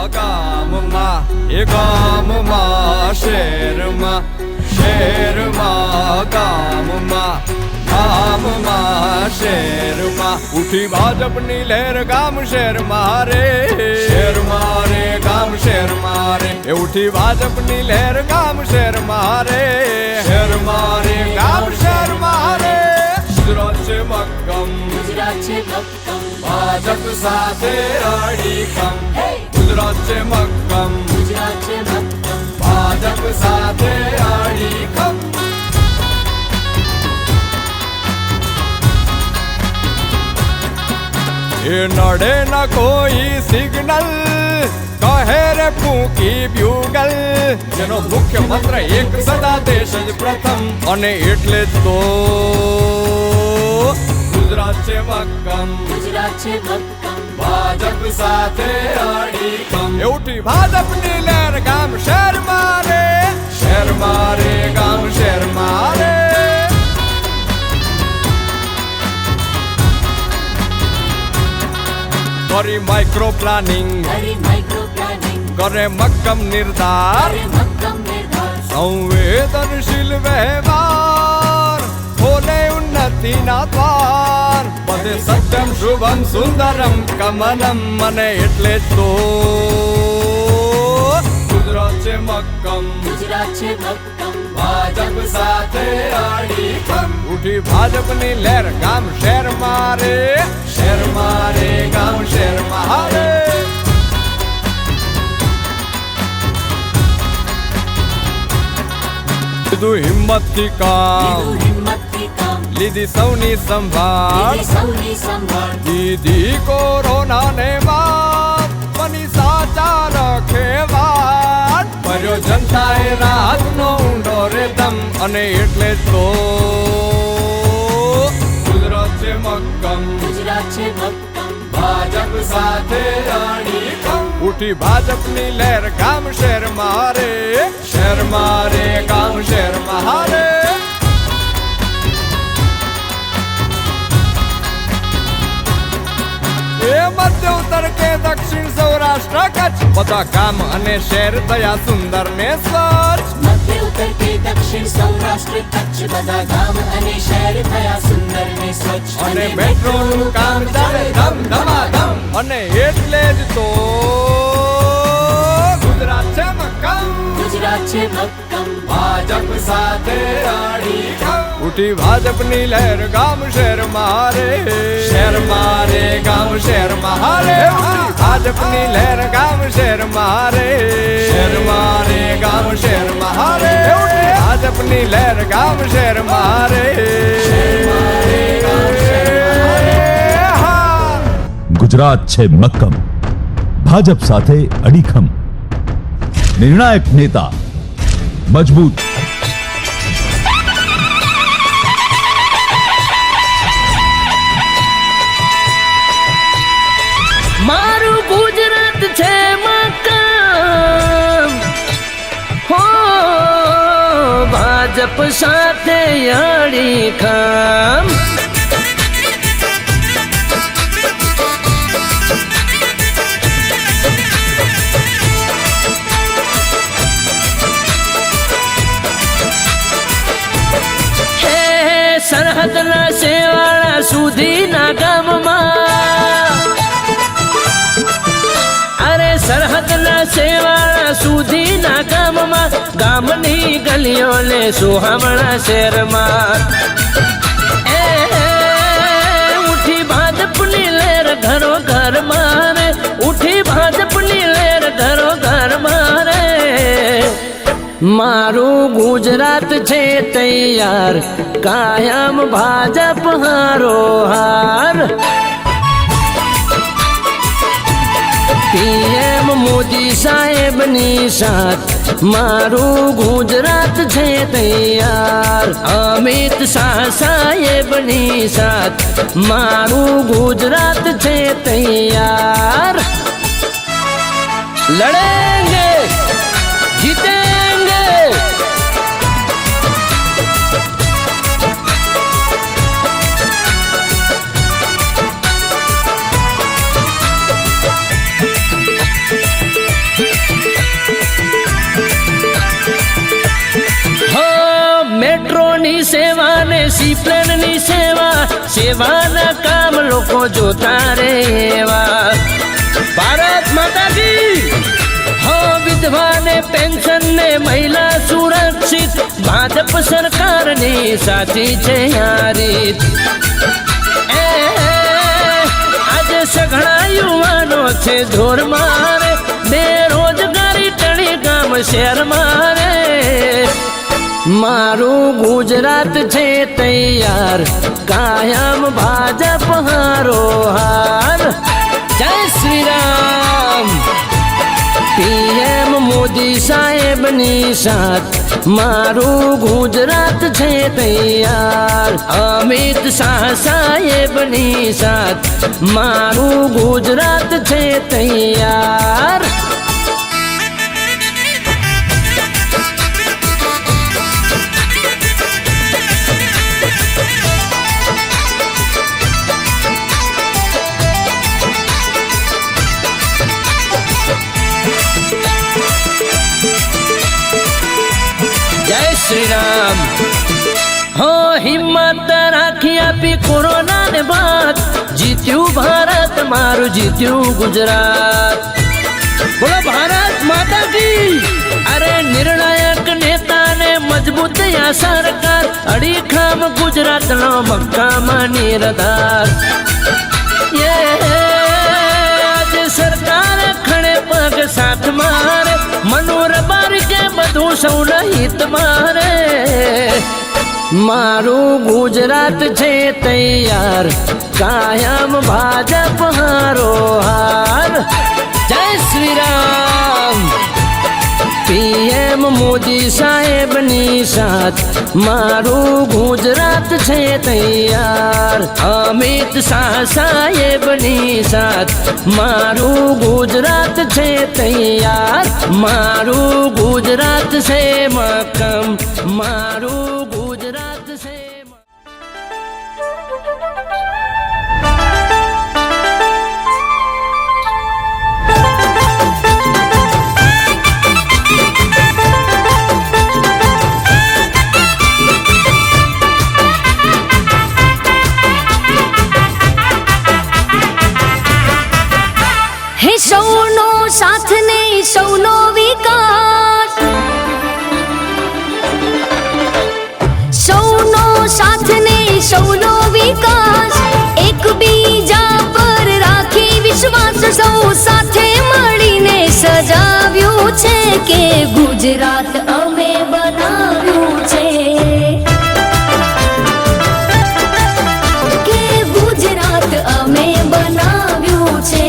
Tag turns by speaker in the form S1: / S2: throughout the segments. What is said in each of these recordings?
S1: ગામમાં એ ગામમાં શહેરમાં શહેરમાં ગામમાં ગામમાં શહેરમાં ઉઠી ભાજપની લહેર ગામ શહેરમાં રે શહેરમાં રે ગામ શહેરમાં રે એ ઉઠી ભાજપની લહેર ગામ શહેરમાં રે શહેરમાં રે ગામ શહેરમાં રે ગુજરાત છે મક્કમ
S2: ગુજરાત છે મક્કમ
S1: ભાજપ સાથે અડીખમ ગુજરાત છે મક્કમ
S2: ગુજરાત છે મક્કમ
S1: ભાજપ સાથે અડીખમ એ નડે ન કોઈ સિગ્નલ કહે રે ફૂંકી બ્યુગલ જેનો મુખ્ય મંત્ર એક સદા દેશ જ પ્રથમ અને એટલે જ તો ગુજરાત છે મક્કમ
S2: ગુજરાત છે મક્કમ
S1: ભાજપ સાથે અડીખમ એ ઉઠી ભાજપની લહેર ગામ શહેરમાં રે શહેરમાં રે ગામ શહેરમાં રે કરી માઇક્રો પ્લાનિંગ કરે મક્કમ નિર્ધાર સંવેદનશીલ વ્યવહાર ખોલે ઉન્નતિના દ્વાર બધે સત્યમ શુભમ સુંદરમ કમલમ મને એટલે જ તો ગુજરાત છે મક્કમ
S2: ગુજરાત છે મક્કમ
S1: ભાજપ સાથે અડીખમ ઉઠી ભાજપની લહેર ગામ શહેરમાં રે શહેરમાં રે ગામ શહેરમાં રે લીધું હિંમતથી કામ લીધી સૌની સંભાળ દીધી કોરોનાને વાત બની સાચા રખે વાત ભર્યો જનતાએ રાહતનો ઊંડો રેતમ અને એટલે જ તો ગુજરાત છે મક્કમ
S2: ગુજરાત છે મક્કમ
S1: ભાજપ સાથે અડીખમ ઉઠી ભાજપની લહેર ગામ શહેરમાં રે શહેરમાં રે ગામ શહેરમાં રે એ મધ્ય ઉત્તર કે દક્ષિણ સૌરાષ્ટ્ર કચ્છ બધા ગામ અને શહેર થયા સુંદર ને સ્વચ્છ
S2: મધ્ય ઉત્તર કે દક્ષિણ સૌરાષ્ટ્ર કચ્છ બધા ગામ અને શહેર થયા સુંદર ને સ્વચ્છ
S1: અને મેટ્રોનું કામ ચાલે ધમ ધમાધમ અને એટલે જ તો ગુજરાત છે મક્કમ
S2: ગુજરાત છે મક્કમ
S1: ભાજપ સાથે અડીખમ ઉઠી ભાજપની લહેર ગામ શહેરમાં રે શહેરમાં રે ગામ શહેરમાં રે ભાજપની લહેર ગામ શહેરમાં રે શહેરમાં રે ગામ શહેરમાં રે ભાજપની લહેર ગામ શહેરમાં રે
S3: ગુજરાત છે મક્કમ ભાજપ સાથે અડીખમ નિર્ણાયક નેતા મજબૂત
S4: મારું ગુજરાત છે મક્કમ હો ભાજપ સાથે અડીખમ સરહદના શેવાળા સુધીના ગામમાં અરે સરહદના શેવાળા સુધીના ગામમાં ગામની ગલીઓને સુહામણા શહેરમાં એ ઉઠી ભાજપની લહેર ઘરો ઘર મારે ઉઠી ભાજપની લહેર ઘરો ઘર મારે મારું ગુજરાત છે તૈયાર કાયમ ભાજપ હારો હાર પીએમ મોદી સાહેબની સાથ મારું ગુજરાત છે તૈયાર અમિત શાહ સાહેબની સાથ મારું ગુજરાત છે તૈયાર લડેંગે જીતેંગે પ્લેનની સેવાના કામ લોકો જોતા રહેવા. ભારત માતા કી હો. વિધવાને પેન્શન ને મહિલા સુરક્ષિત ભાજપ સરકારની સાચી છે યારી. આજે સઘળા યુવાનો છે ધોર મારે, બેરોજગારી ટણી ગામ શહેર મારે. મારું ગુજરાત છે તૈયાર, કાયમ ભાજપ હારો હાર. જય શ્રી રામ. પીએમ મોદી સાહેબની સાથ મારું ગુજરાત છે તૈયાર. અમિત શાહ સાહેબની સાથ મારું ગુજરાત છે તૈયાર. શ્રી રામ. હો હિંમત રાખી આપી કોરોના ને બાદ, જીત્યું ભારત મારું જીત્યું ગુજરાત. બોલો ભારત માતા કી. અરે નિર્ણાયક નેતાને મજબૂત આ સરકાર, અડીખમ ગુજરાતનો મક્કામાં નિર્ધાર. આજે સરકાર ખડે પગ સાથ મારે, મનોર બારીકે બધું સૌના હિત મારે. મારું ગુજરાત છે તૈયાર, કાયમ ભાજપ હારો હાર. જય શ્રી રામ. પીએમ મોદી સાહેબની સાથ મારું ગુજરાત છે તૈયાર. અમિત શાહ સાહેબની સાથ મારું ગુજરાત છે તૈયાર. મારું ગુજરાત છે મક્કમ, મારું ગુજરાત છે.
S5: સૌનો સાથ ને સૌનો વિકાસ, સૌનો સાથ ને સૌનો વિકાસ, એકબીજા પર રાખી વિશ્વાસ, સૌ સાથે મળીને સજાવ્યું છે કે ગુજરાત અમે બનાવ્યું છે, કે ગુજરાત અમે બનાવ્યું છે.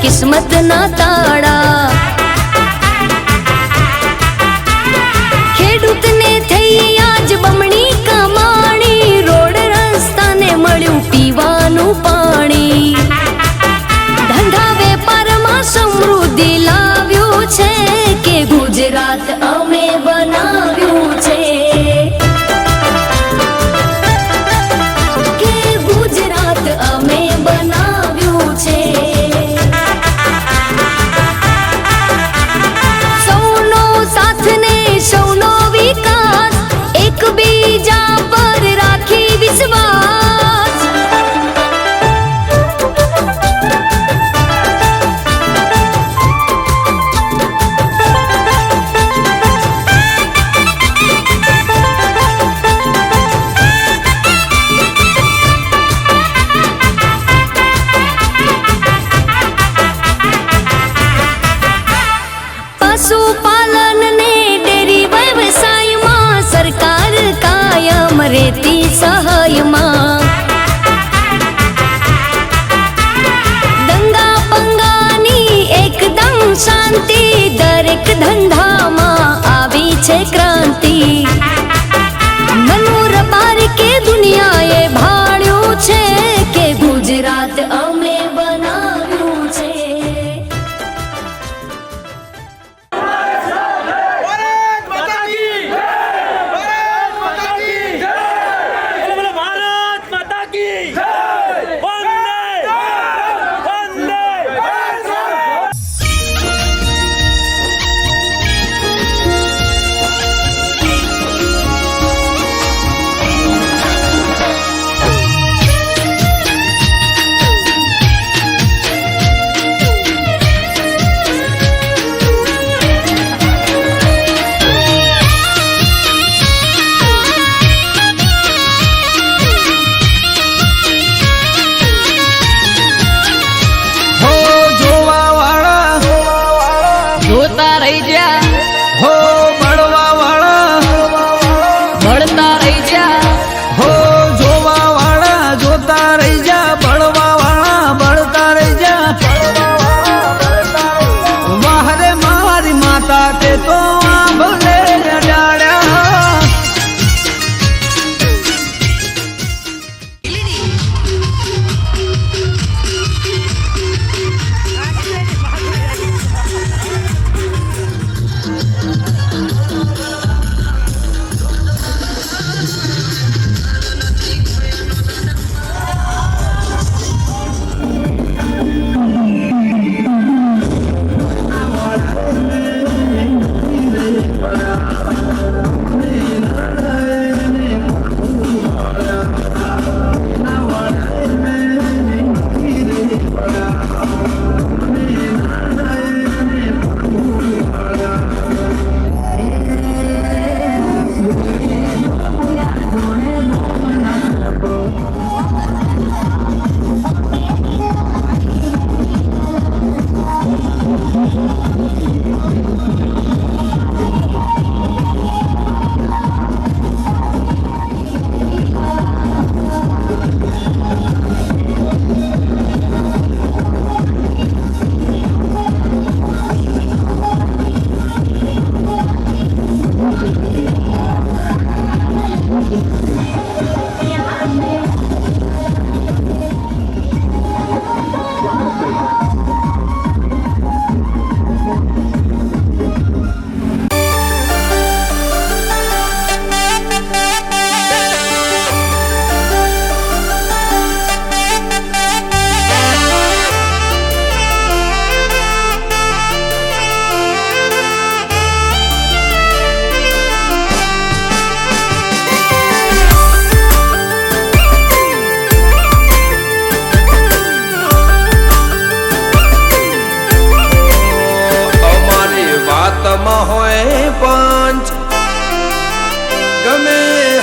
S5: કિસ્મત ના તાળા. ખેડૂતને થઈ આજ બમણી કમાણી, રોડ રસ્તાને મળ્યું પીવાનું પાણી. ધંધા વેપારમાં સમૃદ્ધિ લાવ્યું છે કે ગુજરાત અમે બનાવ્યું છે. કે ગુજરાત અમે બનાવ્યું છે. સૌનો સાથ ને સૌનો વિકાસ, એકબીજા પર રાખી વિશ્વાસ. પશુપાલન ને ડેરી વ્યવસાયમાં સરકાર કાયમ રહેતી સહાયમાં. દંગા પંગાની એકદમ શાંતિ, દરેક ધંધામાં આવી છે ક્રાંતિ. મનોર બાર કે દુનિયાએ ભાળ્યું છે કે ગુજરાત અમે બનાવ્યું છે.
S6: भारत माता की वंदे वंदे।
S1: હો જોવા વાળા
S4: જોતા રહી જા,
S1: હો મળવા વાળા
S4: મળતા રહી જા.
S1: હો જોવા વાળા જોતા રહી જા, બળવા વાળા બળતા રહી જા. વાહરે મારી માતા તે તો આંભલે અડાડ્યા.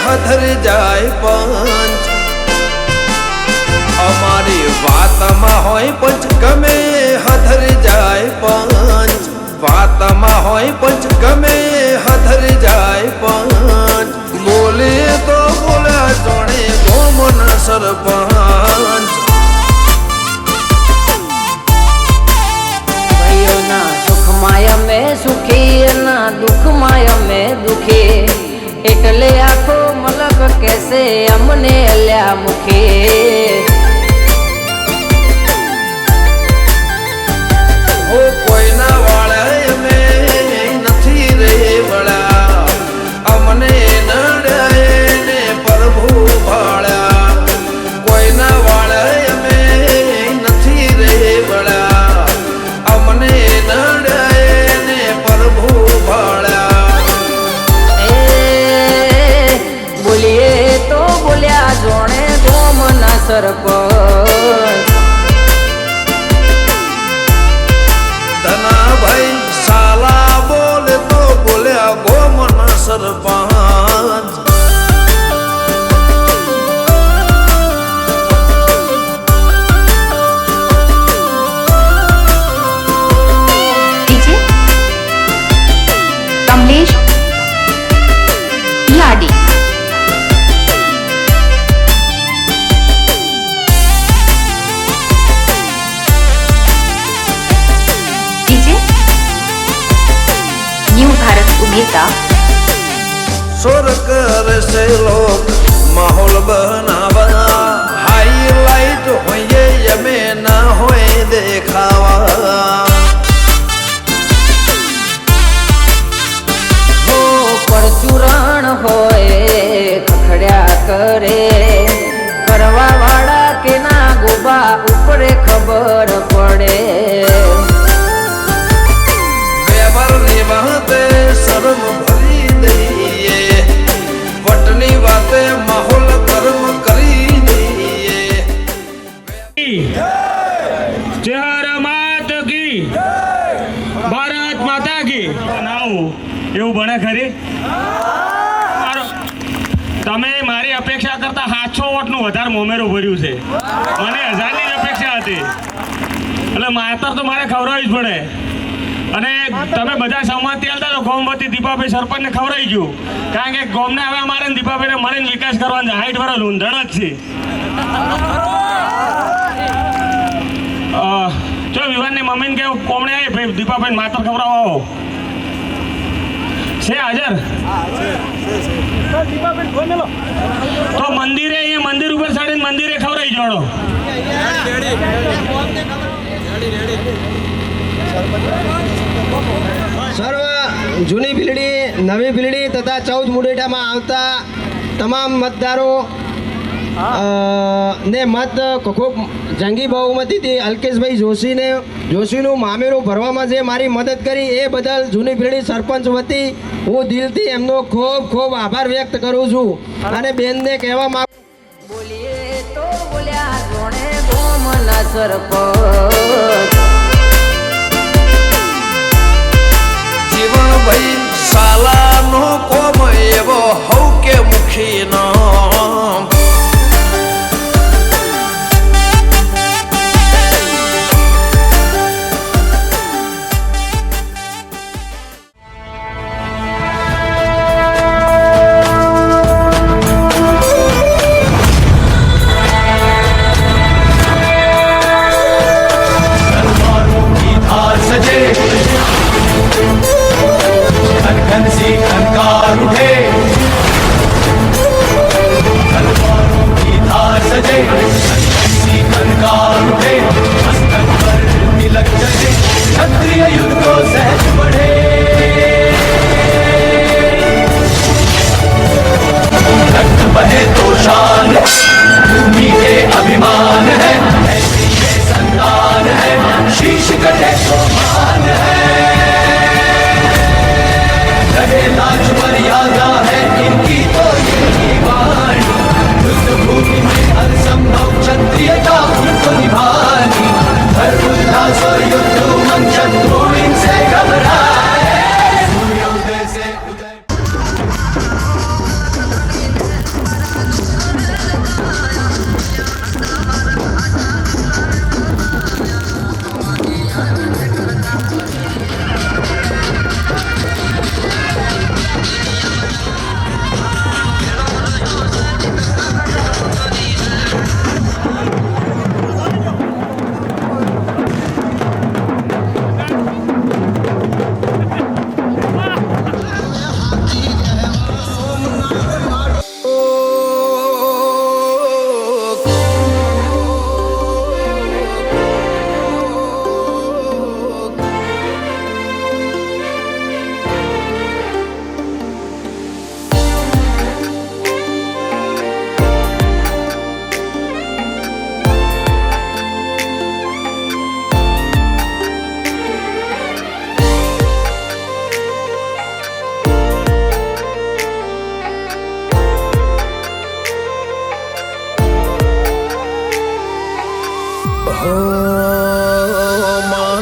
S7: હથર જાય પંચ અમારી વાતમાં હોય પંચ ગમે હથર જાય પંચ વાતમાં હોય પંચ ગમે હથર જાય પંચ બોલે તો બોલ્યા જોડે ગોમન સરપંચ
S4: રે અમને અલ્યા મુખે.
S7: ઓ કોઈના વાળા અમે નથી રે વળ્યા, અમને નડ્યા ને પ્રભુ ભાળ્યા. કોઈના વાળા અમે નથી રે વળ્યા, અમને નડ્યા ને પ્રભુ ભાળ્યા.
S4: બોલીએ તો બોલ્યા જોણે ગોમના સરપંચ.
S7: ધનાભાઈ સાલા બોલે તો બોલ્યા ગોમના સરપંચ.
S8: DJ Kamlesh Ladi. DJ new Bharat Umeda.
S7: सुर कर से लोग माहौल बनावा, हाईलाइट होइए यमे ना होए देखावा.
S4: હો પરચુરણ હોય ખખડ્યા કરે, કરવા વાળા કે ના ગોબા ઉપરે ખબર પડે.
S7: વ્યવહાર ની વાતે શરમ ભરી દઈએ, વટની વાતે માહોલ કર્મ કરી દઈએ.
S6: ચહેર માત કી ભારત માતા કી. નાવું એવું બને ખરી? તમે મારી અપેક્ષા કરતા 700 વોટનું વધારે મોમેરું ભર્યું છે. મને 1000ની અપેક્ષા હતી, એટલે માતર તો મારે ખવડાવવી જ પડે. અને તમે બધા સહમતિ આલતા તો ગોમ વતી દીપાભાઈ સરપંચને ખવડાવી ગયું, કારણ કે ગોમને હવે અમારે દીપાભાઈને મળીને વિકાસ કરવાનો 60 વર્ષ લૂંધણ જ છે. જો વિવાનની મમ્મીને કે કોમણે આવી ભાઈ દીપાભાઈ માતર ખવડાવો આવો છે હાજર. તો મંદિરે અહીંયા મંદિર ઉપર ચડીને મંદિરે ખવડાવી જોડો.
S9: સર્વ જૂની પીઢી, નવી પીઢી તથા 14 મુડેઠામાં આવતા તમામ મતદારો ને મત ખૂબ જંગી બહુમતીથી અલ્કેશભાઈ જોશીનું મામેરું ભરવામાં જે મારી મદદ કરી એ બદલ જૂની પીઢી સરપંચ વતી હું દિલથી એમનો ખૂબ ખૂબ આભાર વ્યક્ત કરું છું. અને બેનને કહેવા માંગુ,
S4: બોલીએ તો બોલ્યા જોણે ગોમના સરપંચ.
S7: જીવન ભાઈ સાલાનો કોમ એવો હઉ કે મુખીનો.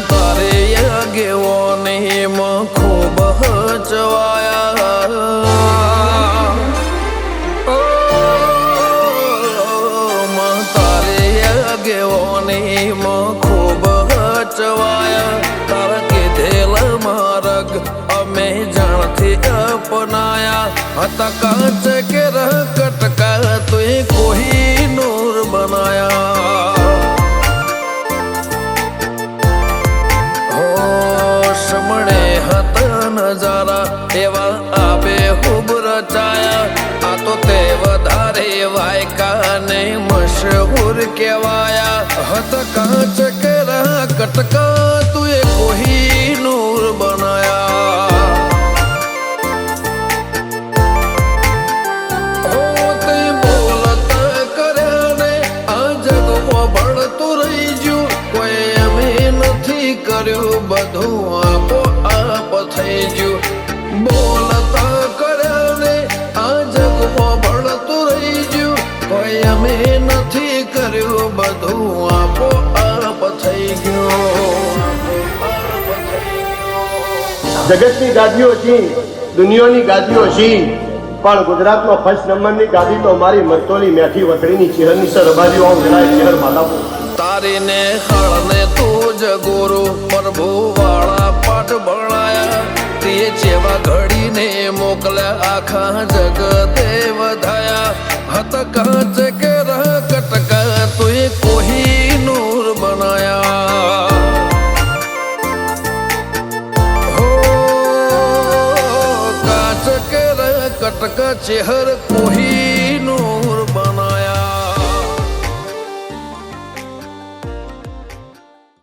S7: તારે આગેવાને ખૂબ હચવાયા તારે આગેવાને ખૂબ હચવાયા તારા કીધેલા માર્ગ અમે જાણથી અપનાયા હતા કાચ કે કટકા તુએ કોઈ નૂર બનાયા સમણે હતા નજારા એવા આબે ખૂબ રચાયા આ તો તે વધારે વાયકાને મશહૂર કહેવાયા હતા કાચ કે કટકા તુએ કોઈ નૂર બનાયા તે બોલતા કર્યા ને આ જગમાં ભળતું રહી ગયું કોઈ અમે નથી કર્યું બધું આપો આપ થઈ ગયું બોલતા કર્યા ને આ જગમાં ભળતું રહી ગયું કોઈ અમે નથી કર્યું બધું આપો આપ થઈ ગયું
S10: જગતની ગાદીઓ છી દુનિયાની ગાદીઓ છી પણ ગુજરાતમાં ફર્સ્ટ નંબરની ગાદી તો મારી મરતોલી મેઠી વસડીની ચહેરની સર રબારીઓ આમ જણાય ચહેર માલાપો
S7: તારીને હળને તું જ ગુરુ પ્રભુ વાળા પાઠ ભણાયા તે જેવા ઘડીને મોકલ્યા આખા જગતે વધાયા હત કાચ કે કટકા તુએ કોઈ નૂર બનાયા કટકા ચેહર કોઈ